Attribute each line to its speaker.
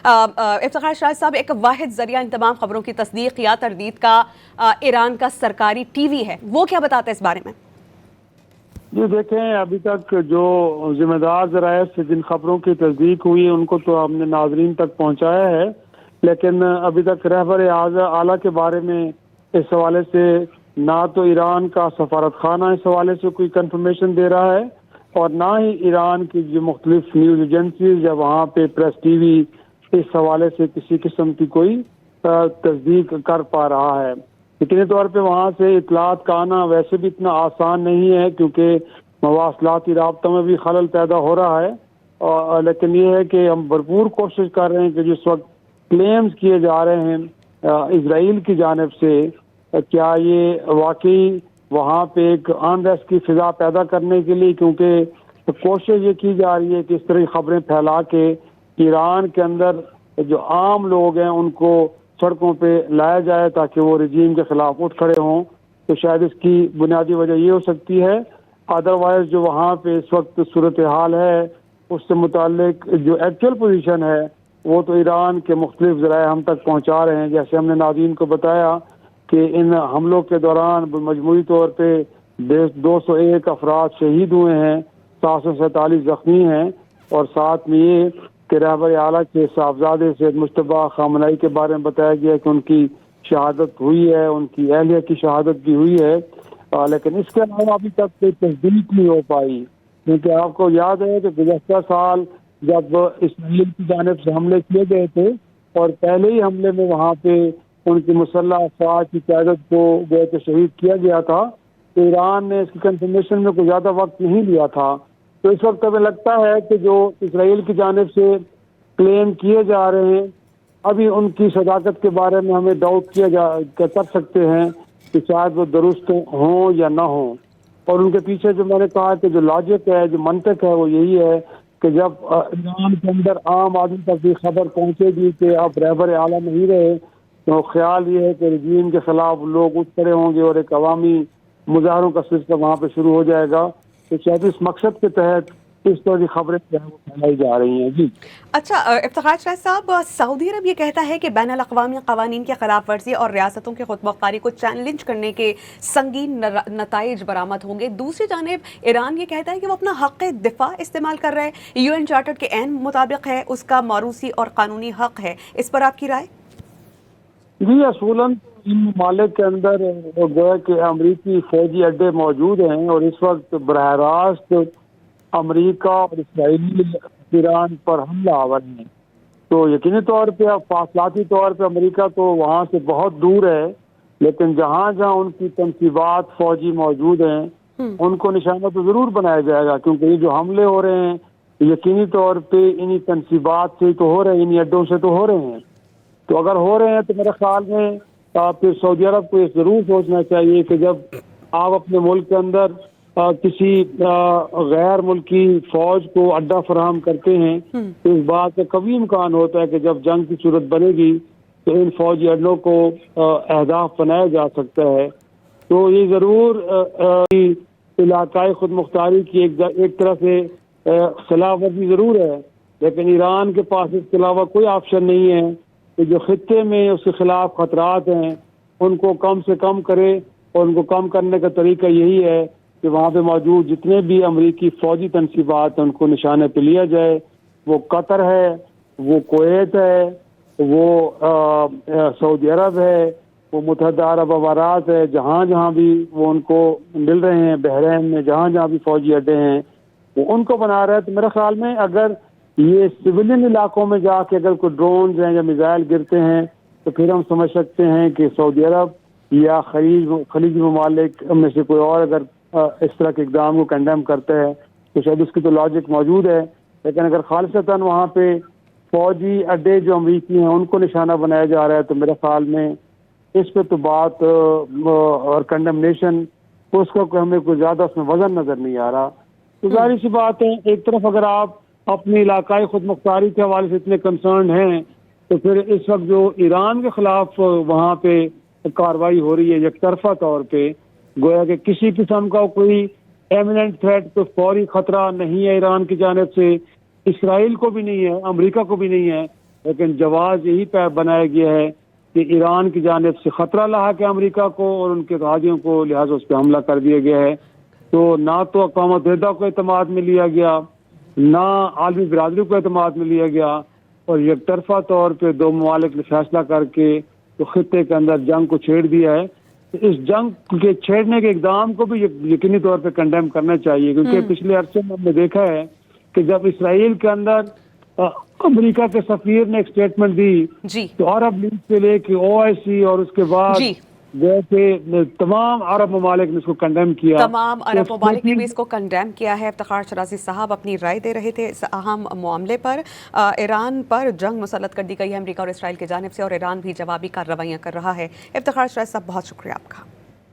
Speaker 1: افتخار شاہد صاحب، ایک واحد ذریعہ ان تمام خبروں کی تصدیق یا تردید کا ایران کا سرکاری ٹی وی ہے، وہ کیا بتاتا ہے اس بارے میں؟
Speaker 2: جی دیکھیں، ابھی تک جو ذمہ دار ذرائع سے جن خبروں کی تصدیق ہوئی ہے ان کو تو ہم نے ناظرین تک پہنچایا ہے، لیکن ابھی تک رہبر اعلیٰ کے بارے میں اس حوالے سے نہ تو ایران کا سفارت خانہ اس حوالے سے کوئی کنفرمیشن دے رہا ہے، اور نہ ہی ایران کی جو مختلف نیوز ایجنسیز یا وہاں پہ پریس ٹی وی اس حوالے سے کسی قسم کی کوئی تصدیق کر پا رہا ہے۔ یقینی طور پہ وہاں سے اطلاعات کا آنا ویسے بھی اتنا آسان نہیں ہے، کیونکہ مواصلاتی رابطہ میں بھی خلل پیدا ہو رہا ہے، لیکن یہ ہے کہ ہم بھرپور کوشش کر رہے ہیں کہ جس وقت کلیمز کیے جا رہے ہیں اسرائیل کی جانب سے، کیا یہ واقعی وہاں پہ ایک انریسٹ کی فضا پیدا کرنے کے لیے، کیونکہ کوشش یہ کی جا رہی ہے کہ اس طرح کی خبریں پھیلا کے ایران کے اندر جو عام لوگ ہیں ان کو سڑکوں پہ لایا جائے تاکہ وہ رجیم کے خلاف اٹھ کھڑے ہوں، تو شاید اس کی بنیادی وجہ یہ ہو سکتی ہے۔ ادروائز جو وہاں پہ اس وقت صورتحال ہے اس سے متعلق جو ایکچوئل پوزیشن ہے وہ تو ایران کے مختلف ذرائع ہم تک پہنچا رہے ہیں، جیسے ہم نے ناظرین کو بتایا کہ ان حملوں کے دوران مجموعی طور پہ 201 افراد شہید ہوئے ہیں، 747 زخمی ہیں، اور ساتھ میں یہ کہ رہبر اعلیٰ کے صاحبزادے سید مجتبیٰ خامنہئی کے بارے میں بتایا گیا کہ ان کی شہادت ہوئی ہے، ان کی اہلیہ کی شہادت بھی ہوئی ہے، لیکن اس کے علاوہ ابھی تک کوئی تصدیق نہیں ہو پائی، کیونکہ آپ کو یاد ہے کہ گزشتہ سال جب اسرائیل کی جانب سے حملے کیے گئے تھے اور پہلے ہی حملے میں وہاں پہ ان کی مسلح افواج کی قیادت کو گئے کہ شہید کیا گیا تھا، تو ایران نے اس کی کنفرمیشن میں کوئی زیادہ وقت نہیں لیا تھا۔ تو اس وقت ہمیں لگتا ہے کہ جو اسرائیل کی جانب سے کلیم کیے جا رہے ہیں ابھی ان کی صداقت کے بارے میں ہمیں ڈاؤٹ کر سکتے ہیں کہ شاید وہ درست ہوں یا نہ ہوں، اور ان کے پیچھے جو میں نے کہا کہ جو لاجک ہے، جو منطق ہے، وہ یہی ہے کہ جب ایران کے اندر عام آدمی تک بھی خبر پہنچے گی کہ اب رہبر اعلیٰ نہیں رہے، تو خیال یہ ہے کہ رجیم کے خلاف لوگ اٹھ کھڑے ہوں گے اور ایک عوامی مظاہروں کا سلسلہ وہاں پہ شروع ہو جائے گا، تو شاید اس مقصد کے تحت اس طرح کی خبریں پھیلائی جا رہی ہیں۔ جی
Speaker 1: اچھا افتخار شاہد صاحب، سعودی عرب یہ کہتا ہے کہ بین الاقوامی قوانین کی خلاف ورزی اور ریاستوں کے خود مختاری کو چیلنج کرنے کے سنگین نتائج برآمد ہوں گے، دوسری جانب ایران یہ کہتا ہے کہ وہ اپنا حق دفاع استعمال کر رہا ہے، یو این چارٹر کے عین مطابق ہے، اس کا موروثی اور قانونی حق ہے، اس پر آپ کی رائے؟
Speaker 2: جی اصولاً ان ممالک کے اندر گویا کہ امریکی فوجی اڈے موجود ہیں، اور اس وقت براہ راست امریکہ اور اسرائیل ایران پر حملہ آور ہیں، تو یقینی طور پہ اب فاصلاتی طور پہ امریکہ تو وہاں سے بہت دور ہے، لیکن جہاں جہاں ان کی تنصیبات فوجی موجود ہیں ان کو نشانہ تو ضرور بنایا جائے گا، کیونکہ یہ جو حملے ہو رہے ہیں یقینی طور پہ انہی تنصیبات سے تو ہو رہے ہیں، انہی اڈوں سے تو ہو رہے ہیں، تو اگر ہو رہے ہیں تو میرے خیال میں پھر سعودی عرب کو یہ ضرور سوچنا چاہیے کہ جب آپ اپنے ملک کے اندر کسی غیر ملکی فوج کو اڈا فراہم کرتے ہیں تو اس بات کا کبھی امکان ہوتا ہے کہ جب جنگ کی صورت بنے گی تو ان فوجی اڈوں کو اہداف بنایا جا سکتا ہے، تو یہ ضرور علاقائی خود مختاری کی ایک طرح سے خلاف ورزی ضرور ہے، لیکن ایران کے پاس اس کے علاوہ کوئی آپشن نہیں ہے کہ جو خطے میں اس کے خلاف خطرات ہیں ان کو کم سے کم کرے، اور ان کو کم کرنے کا طریقہ یہی ہے کہ وہاں پہ موجود جتنے بھی امریکی فوجی تنصیبات ہیں ان کو نشانے پہ لیا جائے، وہ قطر ہے، وہ کویت ہے، وہ سعودی عرب ہے، وہ متحدہ عرب امارات ہے، جہاں جہاں بھی وہ ان کو مل رہے ہیں، بحرین میں جہاں جہاں بھی فوجی اڈے ہیں وہ ان کو بنا رہا ہے، تو میرے خیال میں اگر یہ سویلین علاقوں میں جا کے اگر کوئی ڈرونز ہیں یا میزائل گرتے ہیں تو پھر ہم سمجھ سکتے ہیں کہ سعودی عرب یا خلیجی ممالک میں سے کوئی اور اگر اس طرح کے اقدام کو کنڈیم کرتا ہے تو شاید اس کی تو لاجک موجود ہے، لیکن اگر خالصتاً وہاں پہ فوجی اڈے جو امریکی ہیں ان کو نشانہ بنایا جا رہا ہے تو میرے خیال میں اس پہ تو بات اور کنڈمنیشن اس کو ہمیں کوئی زیادہ اس میں وزن نظر نہیں آ رہا، تو ظاہر سی بات ہے ایک طرف اگر آپ اپنی علاقائی خود مختاری کے حوالے سے اتنے کنسرن ہیں تو پھر اس وقت جو ایران کے خلاف وہاں پہ کارروائی ہو رہی ہے یک طرفہ طور پہ، گویا کہ کسی قسم کا کوئی ایمیننٹ تھریٹ، کوئی فوری خطرہ نہیں ہے ایران کی جانب سے، اسرائیل کو بھی نہیں ہے، امریکہ کو بھی نہیں ہے، لیکن جواز یہی بنایا گیا ہے کہ ایران کی جانب سے خطرہ لاحق ہے امریکہ کو اور ان کے اتحادیوں کو، لہٰذا اس پہ حملہ کر دیا گیا ہے۔ تو نہ تو اقوام متحدہ کو اعتماد میں لیا گیا، نہ عالمی برادری کو اعتماد میں لیا گیا، اور یک طرفہ طور پہ دو ممالک نے فیصلہ کر کے تو خطے کے اندر جنگ کو چھیڑ دیا ہے۔ تو اس جنگ کے چھیڑنے کے اقدام کو بھی یقینی طور پہ کنڈیم کرنا چاہیے، کیونکہ پچھلے عرصے میں ہم نے دیکھا ہے کہ جب اسرائیل کے اندر امریکہ کے سفیر نے ایک اسٹیٹمنٹ دی
Speaker 1: جی
Speaker 2: تو عرب لیگ سے لے کے OIC اور اس کے بعد
Speaker 1: جی
Speaker 2: تمام عرب ممالک نے اس کو کنڈیم کیا۔
Speaker 1: تمام عرب ممالک نے بھی اس کو کنڈیم کیا ہے۔ افتخار شرازی صاحب اپنی رائے دے رہے تھے اس اہم معاملے پر۔ ایران پر جنگ مسلط کر دی گئی ہے امریکہ اور اسرائیل کی جانب سے، اور ایران بھی جوابی کارروائیاں کر رہا ہے۔ افتخار شرازی صاحب بہت شکریہ آپ کا۔